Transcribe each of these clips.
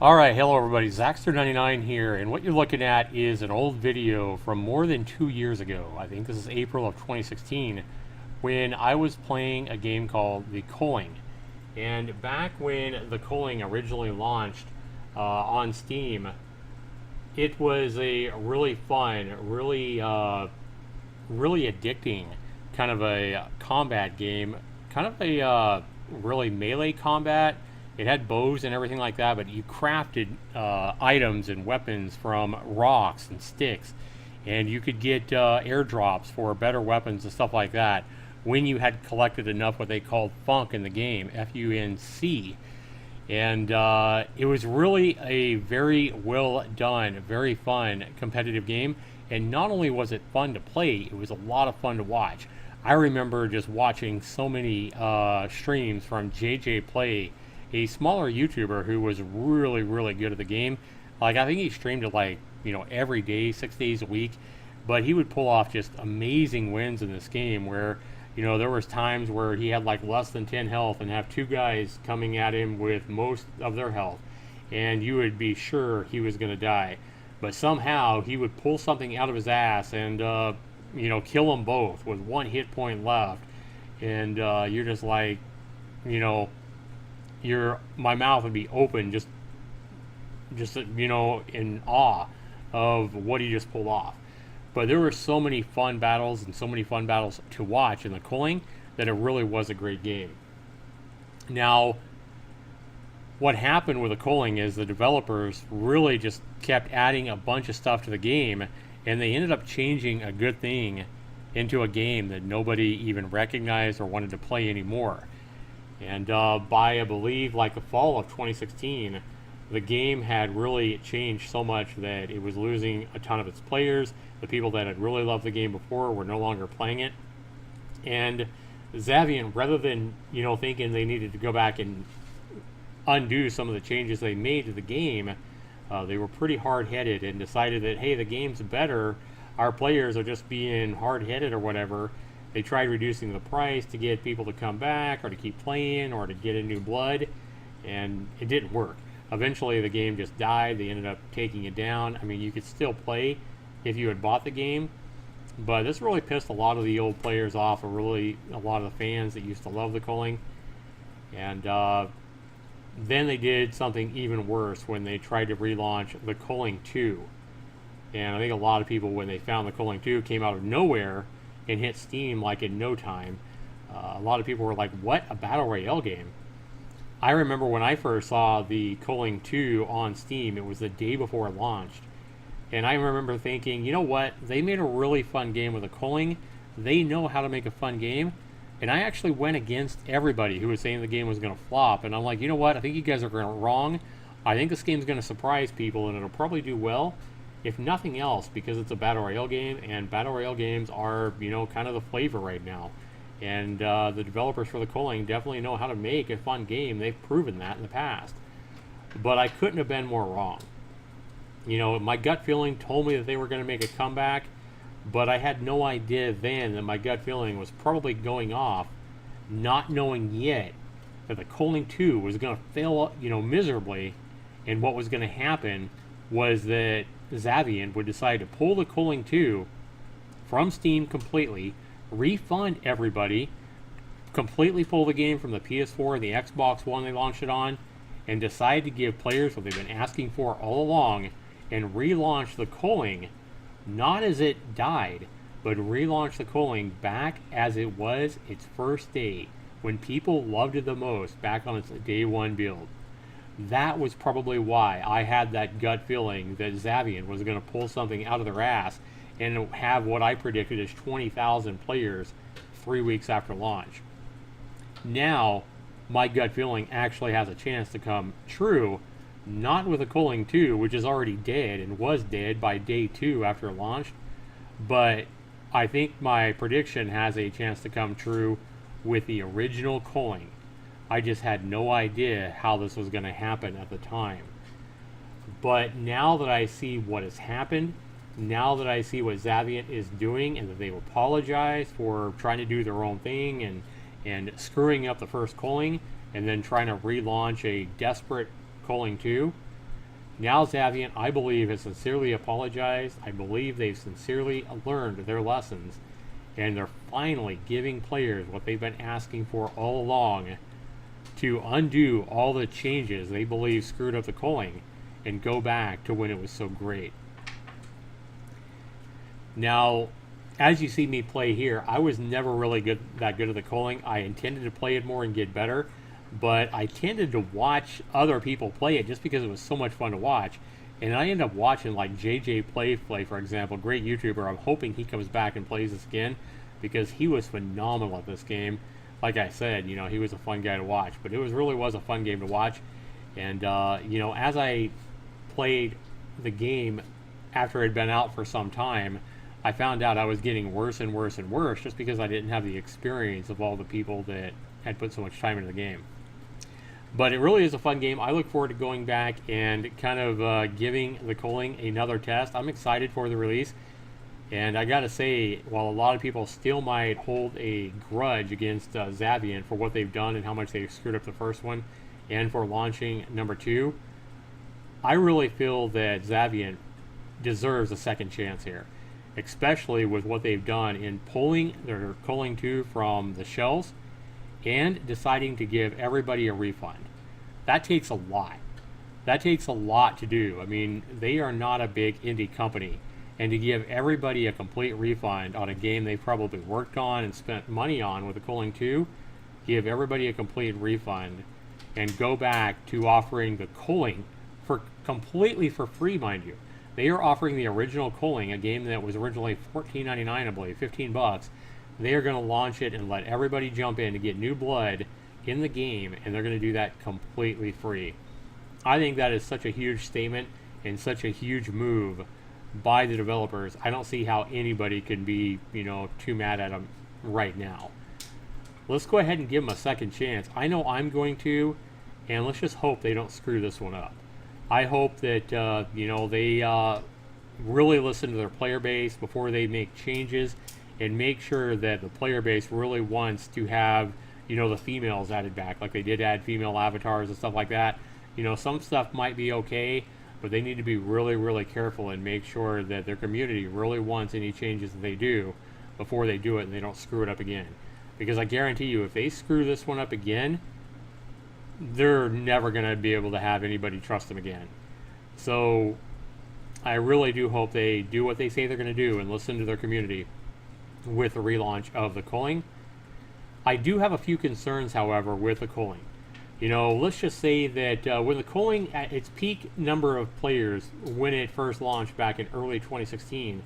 Alright, hello everybody, Zaxter99 here, and what you're looking at is an old video from more than 2 years ago. I think this is April of 2016, when I was playing a game called the Culling. And back when the Culling originally launched on Steam, it was a really fun, really addicting kind of a combat game, kind of a really melee combat. It had bows and everything like that, but you crafted items and weapons from rocks and sticks, and you could get airdrops for better weapons and stuff like that when you had collected enough what they called funk in the game, FUNC. And it was really a very well done, very fun competitive game. And not only was it fun to play, it was a lot of fun to watch. I remember just watching so many streams from JJ Play, a smaller YouTuber who was really good at the game. Like, I think he streamed it like, every day, 6 days a week. But he would pull off just amazing wins in this game where, there was times where he had like less than 10 health and have two guys coming at him with most of their health. And you would be sure he was going to die. But somehow he would pull something out of his ass and, kill them both with one hit point left. And you're just like, you know, my mouth would be open just in awe of what he just pulled off. But there were so many fun battles and so many fun battles to watch in the Culling that it really was a great game. Now, what happened with the Culling is the developers really just kept adding a bunch of stuff to the game, and they ended up changing a good thing into a game that nobody even recognized or wanted to play anymore. And by, I believe, like the fall of 2016, the game had really changed so much that it was losing a ton of its players. The people that had really loved the game before were no longer playing it. And Xaviant, rather than, thinking they needed to go back and undo some of the changes they made to the game, they were pretty hard-headed and decided that, hey, the game's better. Our players are just being hard-headed or whatever. They tried reducing the price to get people to come back or to keep playing or to get in new blood, and it didn't work. Eventually, the game just died. They ended up taking it down. I mean, you could still play if you had bought the game, but this really pissed a lot of the old players off, or really a lot of the fans that used to love the Culling. And then they did something even worse when they tried to relaunch the Culling 2. And I think a lot of people, when they found the Culling 2, came out of nowhere and hit Steam like in no time. A lot of people were like, what? A Battle Royale game? I remember when I first saw the Culling 2 on Steam, it was the day before it launched. And I remember thinking, you know what? They made a really fun game with the Culling. They know how to make a fun game. And I actually went against everybody who was saying the game was going to flop. And I'm like, you know what? I think you guys are wrong. I think this game's going to surprise people, and it'll probably do well. If nothing else, because it's a Battle Royale game, and Battle Royale games are, kind of the flavor right now. And the developers for the Culling definitely know how to make a fun game. They've proven that in the past. But I couldn't have been more wrong. My gut feeling told me that they were going to make a comeback, but I had no idea then that my gut feeling was probably going off, not knowing yet that the Culling 2 was going to fail, miserably, and what was going to happen was that Xaviant would decide to pull the Culling 2 from Steam completely, refund everybody, completely pull the game from the PS4 and the Xbox One they launched it on, and decide to give players what they've been asking for all along, and relaunch the Culling, not as it died, but relaunch the Culling back as it was its first day, when people loved it the most, back on its day one build. That was probably why I had that gut feeling that Xaviant was going to pull something out of their ass and have what I predicted as 20,000 players 3 weeks after launch. Now, my gut feeling actually has a chance to come true, not with the Culling 2, which is already dead and was dead by day 2 after it launched, but I think my prediction has a chance to come true with the original Culling. I just had no idea how this was going to happen at the time. But now that I see what has happened, now that I see what Xaviant is doing, and that they've apologized for trying to do their own thing and screwing up the first Culling, and then trying to relaunch a desperate Culling 2, Now Xaviant, I believe, has sincerely apologized. I believe they've sincerely learned their lessons, and they're finally giving players what they've been asking for all along, to undo all the changes they believe screwed up the culling and go back to when it was so great. Now, as you see me play here, I was never really that good at the culling. I intended to play it more and get better, but I tended to watch other people play it just because it was so much fun to watch. And I ended up watching like JJ Play, for example, great YouTuber. I'm hoping he comes back and plays this again because he was phenomenal at this game. Like I said, he was a fun guy to watch, but it really was a fun game to watch. And, as I played the game after it had been out for some time, I found out I was getting worse and worse and worse just because I didn't have the experience of all the people that had put so much time into the game. But it really is a fun game. I look forward to going back and kind of giving the culling another test. I'm excited for the release. And I gotta say, while a lot of people still might hold a grudge against Xaviant for what they've done and how much they've screwed up the first one, and for launching number 2, I really feel that Xaviant deserves a second chance here, especially with what they've done in pulling their Culling 2 from the shelves and deciding to give everybody a refund. That takes a lot. That takes a lot to do. I mean, they are not a big indie company. And to give everybody a complete refund on a game they've probably worked on and spent money on with the Culling 2, give everybody a complete refund and go back to offering the Culling for completely for free, mind you. They are offering the original Culling, a game that was originally $14.99, I believe, $15. They are going to launch it and let everybody jump in to get new blood in the game, and they're going to do that completely free. I think that is such a huge statement and such a huge move by the developers. I don't see how anybody can be, too mad at them right now. Let's go ahead and give them a second chance. I know I'm going to, and let's just hope they don't screw this one up. I hope that, they really listen to their player base before they make changes and make sure that the player base really wants to have, the females added back, like they did add female avatars and stuff like that. Some stuff might be okay, but they need to be really, really careful and make sure that their community really wants any changes that they do before they do it and they don't screw it up again. Because I guarantee you, if they screw this one up again, they're never going to be able to have anybody trust them again. So I really do hope they do what they say they're going to do and listen to their community with the relaunch of the Culling. I do have a few concerns, however, with the Culling. Let's just say that when the Culling, at its peak number of players when it first launched back in early 2016,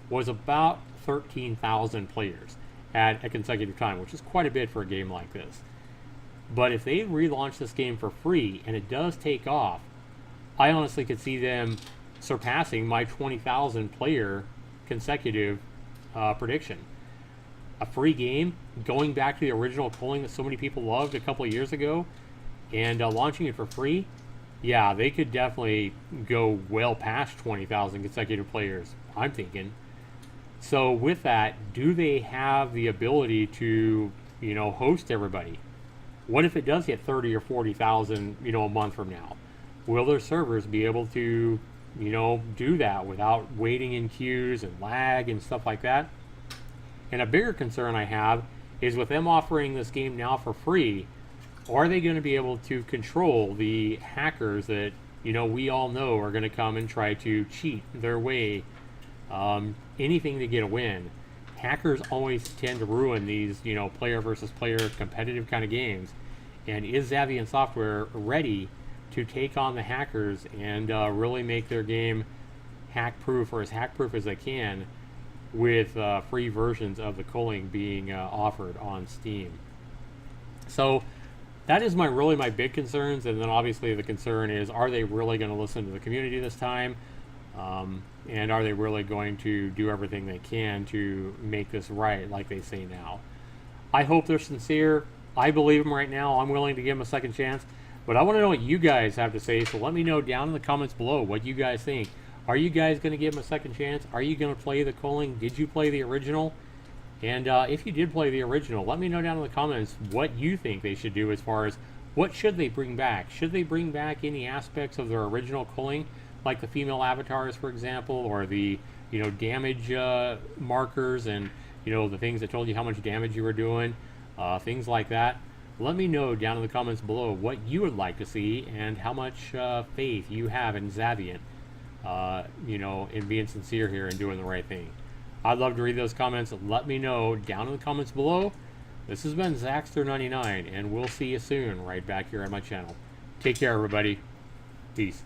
was about 13,000 players at a consecutive time, which is quite a bit for a game like this. But if they relaunch this game for free and it does take off, I honestly could see them surpassing my 20,000 player consecutive prediction. A free game, going back to the original Culling that so many people loved a couple of years ago, and launching it for free, yeah, they could definitely go well past 20,000 consecutive players, I'm thinking. So with that, do they have the ability to, host everybody? What if it does hit 30 or 40,000, a month from now? Will their servers be able to, do that without waiting in queues and lag and stuff like that? And a bigger concern I have is with them offering this game now for free, are they going to be able to control the hackers that, we all know are going to come and try to cheat their way, anything to get a win? Hackers always tend to ruin these, player versus player competitive kind of games. And is Xaviant Software ready to take on the hackers and really make their game hack-proof, or as hack-proof as they can, with free versions of the Culling being offered on Steam? So that is my big concerns. And then obviously the concern is, are they really going to listen to the community this time? And are they really going to do everything they can to make this right, like they say now? I hope they're sincere. I believe them right now. I'm willing to give them a second chance. But I want to know what you guys have to say, so let me know down in the comments below what you guys think. Are you guys going to give them a second chance? Are you going to play the Culling? Did you play the original? And if you did play the original, let me know down in the comments what you think they should do as far as What should they bring back? Should they bring back any aspects of their original culling, like the female avatars, for example, or the damage markers, and the things that told you how much damage you were doing, things like that? Let me know down in the comments below what you would like to see and how much faith you have in Xaviant. In being sincere here and doing the right thing. I'd love to read those comments. Let me know down in the comments below. This has been Zaxter99, and we'll see you soon right back here on my channel. Take care, everybody. Peace.